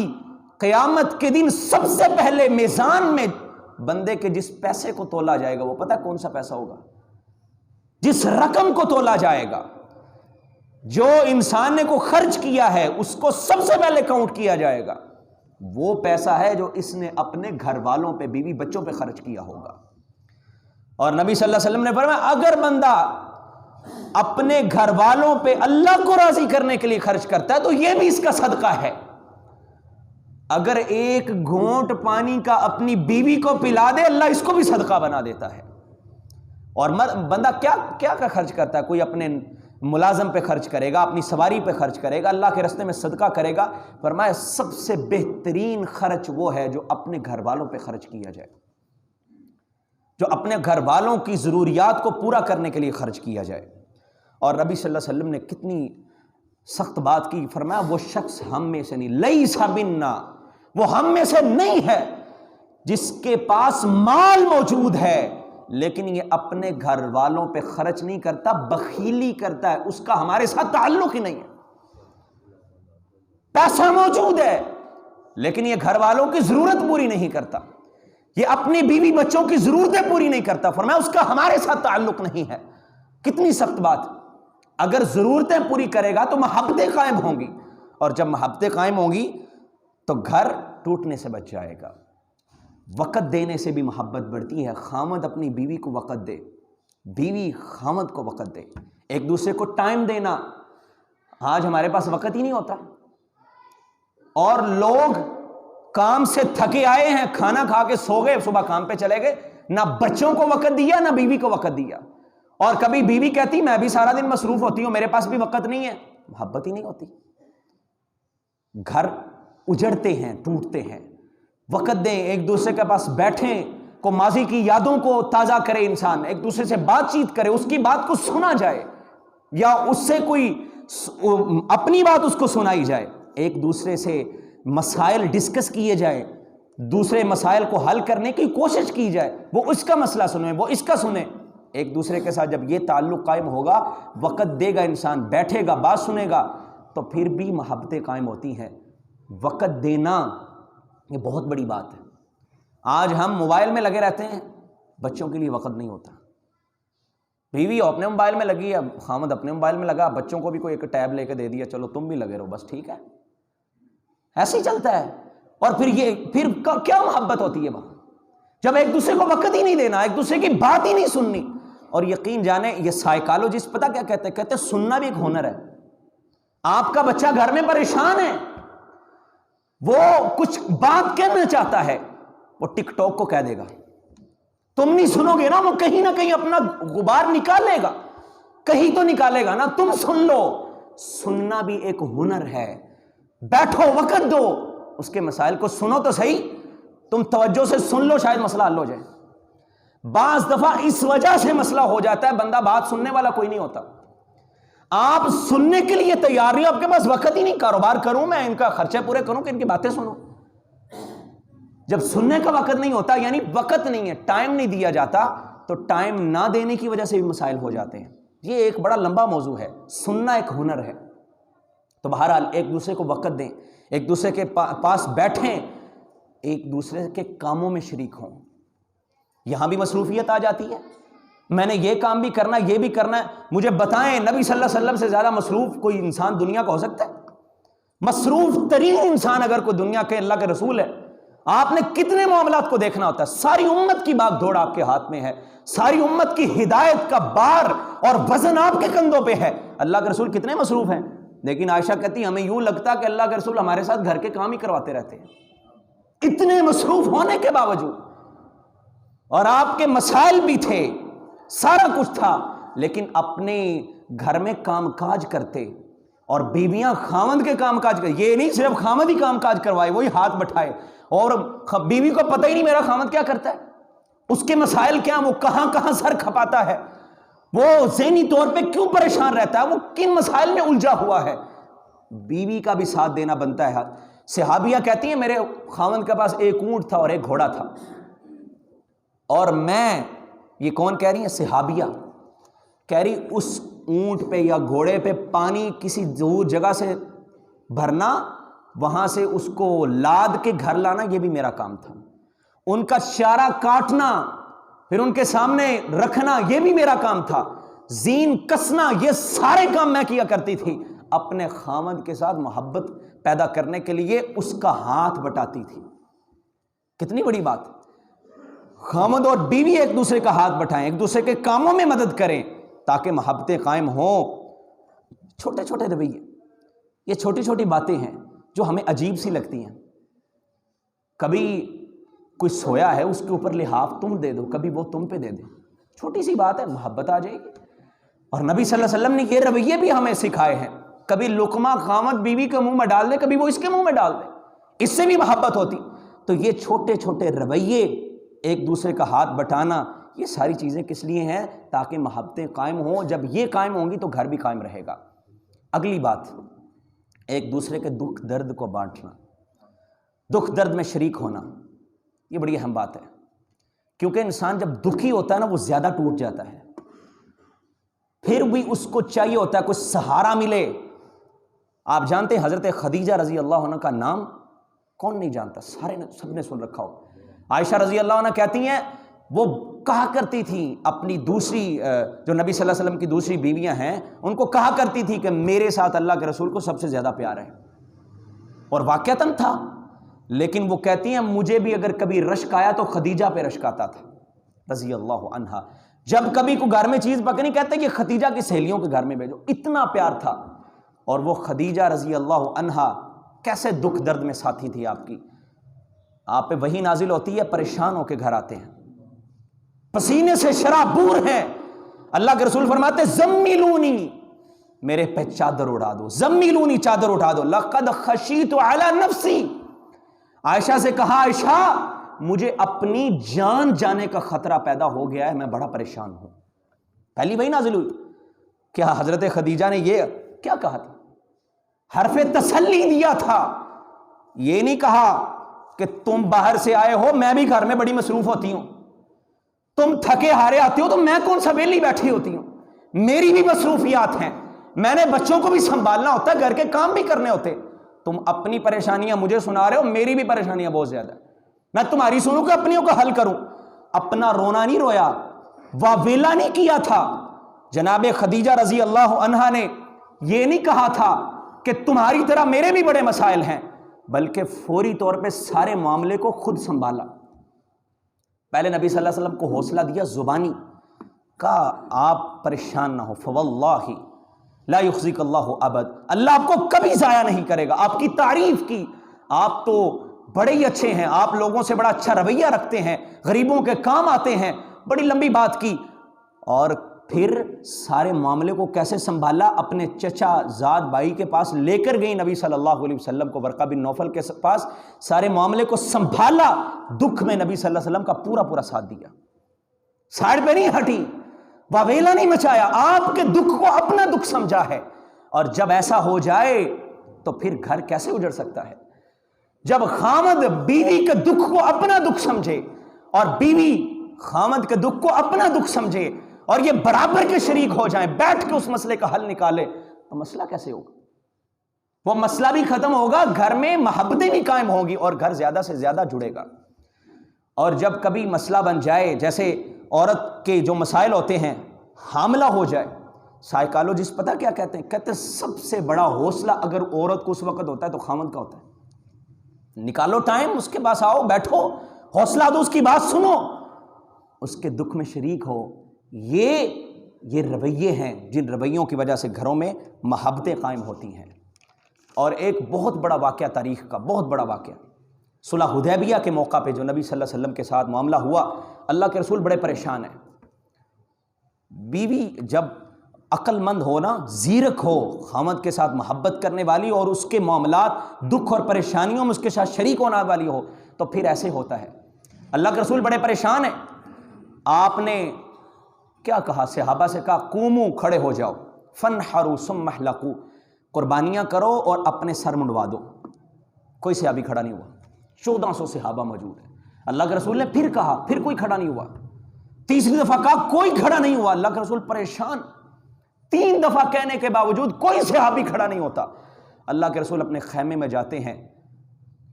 قیامت کے دن سب سے پہلے میزان میں بندے کے جس پیسے کو تولا جائے گا، وہ پتہ کون سا پیسہ ہوگا؟ جس رقم کو تولا جائے گا، جو انسان نے کو خرچ کیا ہے اس کو سب سے پہلے کاؤنٹ کیا جائے گا، وہ پیسہ ہے جو اس نے اپنے گھر والوں پہ، بیوی بچوں پہ خرچ کیا ہوگا۔ اور نبی صلی اللہ علیہ وسلم نے فرمایا اگر بندہ اپنے گھر والوں پہ اللہ کو راضی کرنے کے لیے خرچ کرتا ہے تو یہ بھی اس کا صدقہ ہے۔ اگر ایک گھونٹ پانی کا اپنی بیوی کو پلا دے اللہ اس کو بھی صدقہ بنا دیتا ہے۔ اور بندہ کیا خرچ کرتا ہے؟ کوئی اپنے ملازم پہ خرچ کرے گا، اپنی سواری پہ خرچ کرے گا، اللہ کے راستے میں صدقہ کرے گا۔ فرمایا سب سے بہترین خرچ وہ ہے جو اپنے گھر والوں پہ خرچ کیا جائے، جو اپنے گھر والوں کی ضروریات کو پورا کرنے کے لیے خرچ کیا جائے۔ اور نبی صلی اللہ علیہ وسلم نے کتنی سخت بات کی، فرمایا وہ شخص ہم میں سے نہیں، لیس منا، وہ ہم میں سے نہیں ہے جس کے پاس مال موجود ہے لیکن یہ اپنے گھر والوں پہ خرچ نہیں کرتا، بخیلی کرتا ہے، اس کا ہمارے ساتھ تعلق ہی نہیں ہے۔ پیسہ موجود ہے لیکن یہ گھر والوں کی ضرورت پوری نہیں کرتا، یہ اپنی بیوی بچوں کی ضرورتیں پوری نہیں کرتا، فرمایا اس کا ہمارے ساتھ تعلق نہیں ہے۔ کتنی سخت بات! اگر ضرورتیں پوری کرے گا تو محبتیں قائم ہوں گی، اور جب محبتیں قائم ہوں گی تو گھر ٹوٹنے سے بچ جائے گا۔ وقت دینے سے بھی محبت بڑھتی ہے۔ خامد اپنی بیوی کو وقت دے، بیوی خامد کو وقت دے، ایک دوسرے کو ٹائم دینا۔ آج ہمارے پاس وقت ہی نہیں ہوتا، اور لوگ کام سے تھکے آئے ہیں، کھانا کھا کے سو گئے، صبح کام پہ چلے گئے، نہ بچوں کو وقت دیا نہ بیوی کو وقت دیا۔ اور کبھی بیوی کہتی میں بھی سارا دن مصروف ہوتی ہوں، میرے پاس بھی وقت نہیں ہے، محبت ہی نہیں ہوتی۔ گھر اجڑتے ہیں، ٹوٹتے ہیں۔ وقت دیں، ایک دوسرے کے پاس بیٹھیں، کو ماضی کی یادوں کو تازہ کرے، انسان ایک دوسرے سے بات چیت کرے، اس کی بات کو سنا جائے یا اس سے کوئی اپنی بات اس کو سنائی جائے، ایک دوسرے سے مسائل ڈسکس کیے جائے، دوسرے مسائل کو حل کرنے کی کوشش کی جائے، وہ اس کا مسئلہ سنیں، وہ اس کا سنیں۔ ایک دوسرے کے ساتھ جب یہ تعلق قائم ہوگا، وقت دے گا انسان، بیٹھے گا، بات سنے گا، تو پھر بھی محبتیں قائم ہوتی ہیں۔ وقت دینا یہ بہت بڑی بات ہے۔ آج ہم موبائل میں لگے رہتے ہیں، بچوں کے لیے وقت نہیں ہوتا۔ بیوی اپنے موبائل میں لگی ہے، خامد اپنے موبائل میں لگا، بچوں کو بھی کوئی ایک ٹیب لے کے دے دیا، چلو تم بھی لگے رہو، بس ٹھیک ہے، ایسے ہی چلتا ہے۔ اور پھر کیا محبت ہوتی ہے وہاں، جب ایک دوسرے کو وقت ہی نہیں دینا، ایک دوسرے کی بات ہی نہیں سننی۔ اور یقین جانے یہ سائیکالوجسٹ پتہ کیا کہتے ہیں سننا بھی ایک ہنر ہے۔ آپ کا بچہ گھر میں پریشان ہے، وہ کچھ بات کہنا چاہتا ہے، وہ ٹک ٹاک کو کہہ دے گا، تم نہیں سنو گے نا، وہ کہیں نہ کہیں اپنا غبار نکالے گا، کہیں تو نکالے گا نا، تم سن لو۔ سننا بھی ایک ہنر ہے۔ بیٹھو، وقت دو، اس کے مسائل کو سنو تو صحیح، تم توجہ سے سن لو، شاید مسئلہ حل ہو جائے۔ بعض دفعہ اس وجہ سے مسئلہ ہو جاتا ہے، بندہ بات سننے والا کوئی نہیں ہوتا، آپ سننے کے لیے تیار نہیں، آپ کے پاس وقت ہی نہیں، کاروبار کروں میں، ان کا خرچے پورے کروں کہ ان کی باتیں سنوں۔ جب سننے کا وقت نہیں ہوتا، یعنی وقت نہیں ہے، ٹائم نہیں دیا جاتا، تو ٹائم نہ دینے کی وجہ سے بھی مسائل ہو جاتے ہیں۔ یہ ایک بڑا لمبا موضوع ہے، سننا ایک ہنر ہے۔ تو بہرحال ایک دوسرے کو وقت دیں، ایک دوسرے کے پاس بیٹھیں، ایک دوسرے کے کاموں میں شریک ہوں۔ یہاں بھی مصروفیت آ جاتی ہے، میں نے یہ کام بھی کرنا، یہ بھی کرنا ہے، مجھے بتائیں نبی صلی اللہ علیہ وسلم سے زیادہ مصروف کوئی انسان دنیا کا ہو سکتا ہے؟ مصروف ترین انسان اگر کوئی دنیا کے اللہ کے رسول ہے، آپ نے کتنے معاملات کو دیکھنا ہوتا ہے، ساری امت کی بھاگ دوڑ آپ کے ہاتھ میں ہے، ساری امت کی ہدایت کا بار اور وزن آپ کے کندھوں پہ ہے۔ اللہ کے رسول کتنے مصروف ہیں، لیکن عائشہ کہتی ہمیں یوں لگتا کہ اللہ کے رسول ہمارے ساتھ گھر کے کام ہی کرواتے رہتے ہیں، اتنے مصروف ہونے کے باوجود۔ اور آپ کے مسائل بھی تھے، سارا کچھ تھا، لیکن اپنے گھر میں کام کاج کرتے، اور بیویاں خامند کے کام کاج کرتے۔ یہ نہیں صرف خامند ہی کام کاج کروائے، وہی ہاتھ بٹھائے، اور بیوی کو پتہ ہی نہیں میرا خامند کیا کرتا ہے، اس کے مسائل کیا، وہ کہاں کہاں سر کھپاتا ہے، وہ ذہنی طور پہ کیوں پریشان رہتا ہے، وہ کن مسائل میں الجھا ہوا ہے۔ بیوی کا بھی ساتھ دینا بنتا ہے۔ صحابیہ کہتی ہیں میرے خامند کے پاس ایک اونٹ تھا اور ایک گھوڑا تھا، اور میں، یہ کون کہہ رہی ہیں؟ صحابیہ کہہ رہی اس اونٹ پہ یا گھوڑے پہ پانی کسی دور جگہ سے بھرنا، وہاں سے اس کو لاد کے گھر لانا، یہ بھی میرا کام تھا، ان کا چارہ کاٹنا پھر ان کے سامنے رکھنا، یہ بھی میرا کام تھا، زین کسنا، یہ سارے کام میں کیا کرتی تھی۔ اپنے خامد کے ساتھ محبت پیدا کرنے کے لیے اس کا ہاتھ بٹاتی تھی۔ کتنی بڑی بات! خامد اور بیوی ایک دوسرے کا ہاتھ بٹھائیں، ایک دوسرے کے کاموں میں مدد کریں تاکہ محبتیں قائم ہوں۔ چھوٹے چھوٹے رویے، یہ چھوٹی چھوٹی باتیں ہیں جو ہمیں عجیب سی لگتی ہیں، کبھی کوئی سویا ہے اس کے اوپر لحاف تم دے دو، کبھی وہ تم پہ دے دے، چھوٹی سی بات ہے، محبت آ جائے گی۔ اور نبی صلی اللہ علیہ وسلم نے یہ رویے بھی ہمیں سکھائے ہیں، کبھی لقمہ خامد بیوی کے منہ میں ڈال دے، کبھی وہ اس کے منہ میں ڈال دے، اس سے بھی محبت ہوتی۔ تو یہ چھوٹے چھوٹے رویے، ایک دوسرے کا ہاتھ بٹانا، یہ ساری چیزیں کس لیے ہیں؟ تاکہ محبتیں قائم ہوں۔ جب یہ قائم ہوں گی تو گھر بھی قائم رہے گا۔ اگلی بات، ایک دوسرے کے دکھ درد کو بانٹنا، دکھ درد میں شریک ہونا، یہ بڑی اہم بات ہے، کیونکہ انسان جب دکھی ہوتا ہے نا وہ زیادہ ٹوٹ جاتا ہے، پھر بھی اس کو چاہیے ہوتا ہے کوئی سہارا ملے۔ آپ جانتے ہیں حضرت خدیجہ رضی اللہ عنہ کا نام کون نہیں جانتا؟ سب نے سن رکھا ہو۔ عائشہ رضی اللہ عنہ کہتی ہیں وہ کہا کرتی تھی اپنی دوسری جو نبی صلی اللہ علیہ وسلم کی دوسری بیویاں ہیں ان کو کہا کرتی تھی کہ میرے ساتھ اللہ کے رسول کو سب سے زیادہ پیار ہے، اور واقعتاً تھا، لیکن وہ کہتی ہیں مجھے بھی اگر کبھی رشک آیا تو خدیجہ پہ رشک آتا تھا رضی اللہ عنہا۔ جب کبھی کوئی گھر میں چیز پکنی کہتے کہ خدیجہ کی سہیلیوں کے گھر میں بھیجو، اتنا پیار تھا۔ اور وہ خدیجہ رضی اللہ عنہا کیسے دکھ درد میں ساتھی تھی آپ کی، آپ پہ وحی نازل ہوتی ہے، پریشان ہو کے گھر آتے ہیں، پسینے سے شرابور ہیں، اللہ کے رسول فرماتے زمیلونی، میرے پہ چادر اڑا دو، زمیلونی، چادر اٹھا دو، لقد خشیت علی نفسی، عائشہ سے کہا عائشہ مجھے اپنی جان جانے کا خطرہ پیدا ہو گیا ہے، میں بڑا پریشان ہوں۔ پہلی وہی نازل ہوئی، کیا حضرت خدیجہ نے یہ کیا کہا تھا؟ حرف تسلی دیا تھا، یہ نہیں کہا کہ تم باہر سے آئے ہو میں بھی گھر میں بڑی مصروف ہوتی ہوں، تم تھکے ہارے آتے ہو تو میں کون سا ویلی بیٹھی ہوتی ہوں، میری بھی مصروفیات ہیں، میں نے بچوں کو بھی سنبھالنا ہوتا ہے، گھر کے کام بھی کرنے ہوتے، تم اپنی پریشانیاں مجھے سنا رہے ہو، میری بھی پریشانیاں بہت زیادہ ہیں، میں تمہاری سنوں کہ اپنیوں کا حل کروں۔ اپنا رونا نہیں رویا، واویلا نہیں کیا تھا۔ جناب خدیجہ رضی اللہ عنہا نے یہ نہیں کہا تھا کہ تمہاری طرح میرے بھی بڑے مسائل ہیں، بلکہ فوری طور پہ سارے معاملے کو خود سنبھالا۔ پہلے نبی صلی اللہ علیہ وسلم کو حوصلہ دیا زبانی، کہا آپ پریشان نہ ہو، فواللہ لا یخزیک اللہ ابد، اللہ آپ کو کبھی ضائع نہیں کرے گا۔ آپ کی تعریف کی، آپ تو بڑے ہی اچھے ہیں، آپ لوگوں سے بڑا اچھا رویہ رکھتے ہیں، غریبوں کے کام آتے ہیں، بڑی لمبی بات کی۔ اور پھر سارے معاملے کو کیسے سنبھالا؟ اپنے چچا زاد بھائی کے پاس لے کر گئی نبی صلی اللہ علیہ وسلم کو، ورقہ بن نوفل کے پاس، سارے معاملے کو سنبھالا، دکھ میں نبی صلی اللہ علیہ وسلم کا پورا پورا ساتھ دیا، سائڈ پہ نہیں ہٹی، واویلا نہیں مچایا، آپ کے دکھ کو اپنا دکھ سمجھا ہے۔ اور جب ایسا ہو جائے تو پھر گھر کیسے اجڑ سکتا ہے؟ جب خامد بیوی کے دکھ کو اپنا دکھ سمجھے اور بیوی خامد کے دکھ کو اپنا دکھ سمجھے اور یہ برابر کے شریک ہو جائیں، بیٹھ کے اس مسئلے کا حل نکالے، تو مسئلہ کیسے ہوگا؟ وہ مسئلہ بھی ختم ہوگا، گھر میں محبتیں بھی قائم ہوں گی اور گھر زیادہ سے زیادہ جڑے گا۔ اور جب کبھی مسئلہ بن جائے، جیسے عورت کے جو مسائل ہوتے ہیں، حاملہ ہو جائے، سائیکالوجسٹ پتہ کیا کہتے ہیں؟ کہتے ہیں سب سے بڑا حوصلہ اگر عورت کو اس وقت ہوتا ہے تو خامد کا ہوتا ہے۔ نکالو ٹائم، اس کے پاس آؤ، بیٹھو، حوصلہ دو، اس کی بات سنو، اس کے دکھ میں شریک ہو۔ یہ رویے ہیں جن رویوں کی وجہ سے گھروں میں محبتیں قائم ہوتی ہیں۔ اور ایک بہت بڑا واقعہ تاریخ کا، بہت بڑا واقعہ، صلح حدیبیہ کے موقع پہ جو نبی صلی اللہ علیہ وسلم کے ساتھ معاملہ ہوا، اللہ کے رسول بڑے پریشان ہیں۔ بیوی جب عقل مند ہو نا، زیرک ہو، خامد کے ساتھ محبت کرنے والی اور اس کے معاملات دکھ اور پریشانیوں میں اس کے ساتھ شریک ہونے والی ہو، تو پھر ایسے ہوتا ہے۔ اللہ کے رسول بڑے پریشان ہیں، آپ نے کیا کہا؟ صحابہ سے کہا قوموا، کھڑے ہو جاؤ، فانحروا ثم احلقوا، قربانیاں کرو اور اپنے سر منڈوا دو۔ کوئی صحابی کھڑا نہیں ہوا، 1400 صحابہ موجود ہیں۔ اللہ کے رسول نے پھر کہا، پھر کوئی کھڑا نہیں ہوا، تیسری دفعہ کہا، کوئی کھڑا نہیں ہوا۔ اللہ کے رسول پریشان، 3 دفعہ کہنے کے باوجود کوئی صحابی کھڑا نہیں ہوتا۔ اللہ کے رسول اپنے خیمے میں جاتے ہیں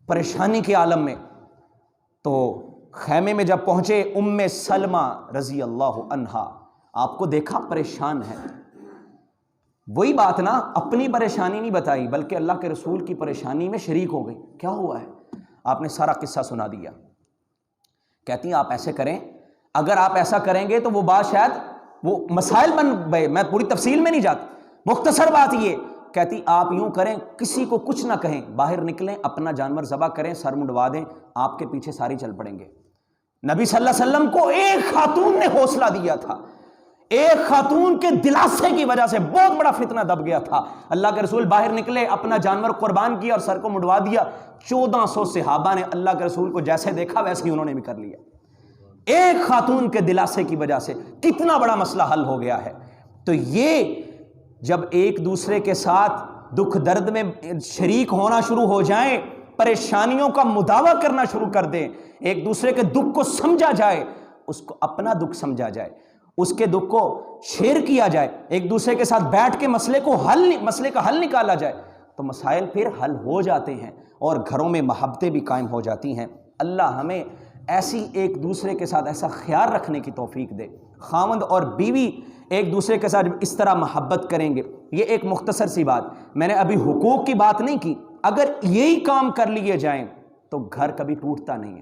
پریشانی کے عالم میں، تو خیمے میں جب پہنچے، ام سلمہ رضی اللہ عنہا آپ کو دیکھا پریشان ہے۔ وہی بات نا، اپنی پریشانی نہیں بتائی بلکہ اللہ کے رسول کی پریشانی میں شریک ہو گئی۔ کیا ہوا ہے؟ آپ نے سارا قصہ سنا دیا۔ کہتی ہیں آپ ایسے کریں، اگر آپ ایسا کریں گے تو وہ بات شاید وہ مسائل بن گئے، میں پوری تفصیل میں نہیں جاتا، مختصر بات یہ کہتی آپ یوں کریں، کسی کو کچھ نہ کہیں، باہر نکلیں، اپنا جانور ذبح کریں، سر منڈوا دیں، آپ کے پیچھے ساری چل پڑیں گے۔ نبی صلی اللہ علیہ وسلم کو ایک خاتون نے حوصلہ دیا تھا، ایک خاتون کے دلاسے کی وجہ سے بہت بڑا فتنہ دب گیا تھا۔ اللہ کے رسول باہر نکلے، اپنا جانور قربان کیا اور سر کو منڈوا دیا۔ 1400 صحابہ نے اللہ کے رسول کو جیسے دیکھا ویسے ہی انہوں نے بھی کر لیا، ایک خاتون کے دلاسے کی وجہ سے کتنا بڑا مسئلہ حل ہو گیا ہے۔ تو یہ جب ایک دوسرے کے ساتھ دکھ درد میں شریک ہونا شروع ہو جائیں، پریشانیوں کا مداوع کرنا شروع کر دیں، ایک دوسرے کے دکھ کو سمجھا جائے، اس کو اپنا دکھ سمجھا جائے، اس کے دکھ کو شیئر کیا جائے، ایک دوسرے کے ساتھ بیٹھ کے مسئلے کا حل نکالا جائے، تو مسائل پھر حل ہو جاتے ہیں اور گھروں میں محبتیں بھی قائم ہو جاتی ہیں۔ اللہ ہمیں ایسی ایک دوسرے کے ساتھ ایسا خیال رکھنے کی توفیق دے۔ خاوند اور بیوی ایک دوسرے کے ساتھ اس طرح محبت کریں گے۔ یہ ایک مختصر سی بات، میں نے ابھی حقوق کی بات نہیں کی، اگر یہی کام کر لیے جائیں تو گھر کبھی ٹوٹتا نہیں ہے،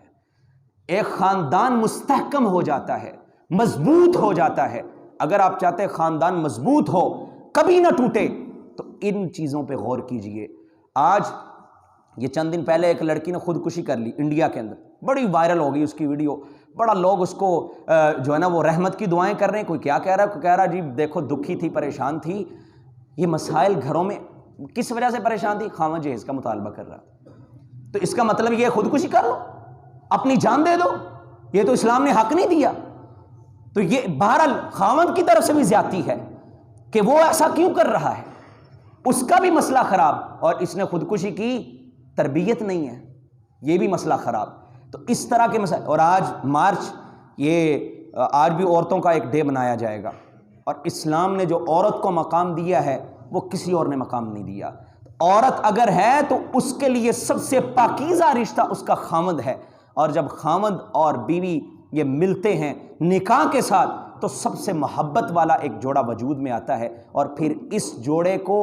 ایک خاندان مستحکم ہو جاتا ہے، مضبوط ہو جاتا ہے۔ اگر آپ چاہتے ہیں خاندان مضبوط ہو، کبھی نہ ٹوٹے، تو ان چیزوں پہ غور کیجئے۔ آج یہ چند دن پہلے ایک لڑکی نے خودکشی کر لی انڈیا کے اندر، بڑی وائرل ہو گئی اس کی ویڈیو، بڑا لوگ اس کو جو ہے نا وہ رحمت کی دعائیں کر رہے ہیں، کوئی کیا کہہ رہا ہے، کوئی کہہ رہا جی دیکھو دکھی تھی، پریشان تھی۔ یہ مسائل گھروں میں کس وجہ سے پریشان تھی؟ خاوند جہیز کا مطالبہ کر رہا، تو اس کا مطلب یہ خودکشی کر لو، اپنی جان دے دو، یہ تو اسلام نے حق نہیں دیا۔ تو یہ بہرحال خاوند کی طرف سے بھی زیادتی ہے کہ وہ ایسا کیوں کر رہا ہے، اس کا بھی مسئلہ خراب، اور اس نے خودکشی کی، تربیت نہیں ہے، یہ بھی مسئلہ خراب۔ تو اس طرح کے مسائل، اور آج مارچ، یہ آج بھی عورتوں کا ایک ڈے منایا جائے گا، اور اسلام نے جو عورت کو مقام دیا ہے وہ کسی اور نے مقام نہیں دیا۔ عورت اگر ہے تو اس کے لیے سب سے پاکیزہ رشتہ اس کا خاوند ہے، اور جب خاوند اور بیوی یہ ملتے ہیں نکاح کے ساتھ تو سب سے محبت والا ایک جوڑا وجود میں آتا ہے، اور پھر اس جوڑے کو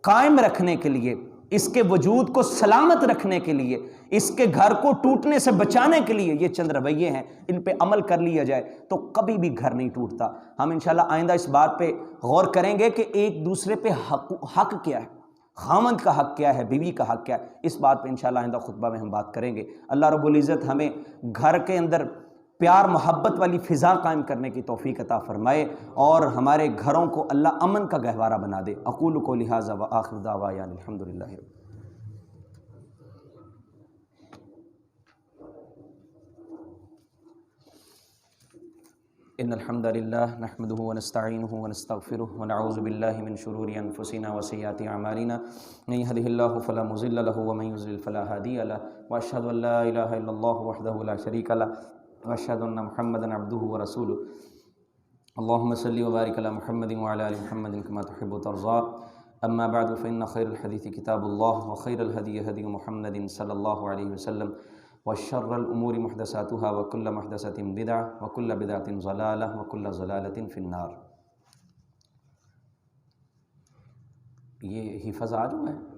قائم رکھنے کے لیے، اس کے وجود کو سلامت رکھنے کے لیے، اس کے گھر کو ٹوٹنے سے بچانے کے لیے یہ چند رویے ہیں، ان پہ عمل کر لیا جائے تو کبھی بھی گھر نہیں ٹوٹتا۔ ہم انشاءاللہ آئندہ اس بات پہ غور کریں گے کہ ایک دوسرے پہ حق کیا ہے، خاوند کا حق کیا ہے، بیوی کا حق کیا ہے، اس بات پہ انشاءاللہ آئندہ خطبہ میں ہم بات کریں گے۔ اللہ رب العزت ہمیں گھر کے اندر پیار محبت والی فضا قائم کرنے کی توفیق عطا فرمائے، اور ہمارے گھروں کو اللہ امن کا گہوارہ بنا دے۔ اقول قولی ھذا وآخر دعوانا الحمدللہ۔ ان الحمد للہ نحمده ونستعینه ونستغفره ونعوذ باللہ من شرور انفسنا وسیئات اعمالنا، من يهده الله فلا مضل له ومن يضلل فلا هادی له، واشهد ان لا الہ الا اللہ وحدہ لا شریک له، واشهد ان محمدا عبده ورسوله۔ اللهم صل وبارك على محمد وعلى ال محمد كما تحب وترضى، اما بعد فان خير الحديث كتاب الله، وخير الهدي هدي محمد صلى الله عليه وسلم، وشر الامور محدثاتها وكل محدثة بدعة وكل بدعة ضلالة وكل ضلالة في النار۔ یہ حفظ آج ہوا ہے۔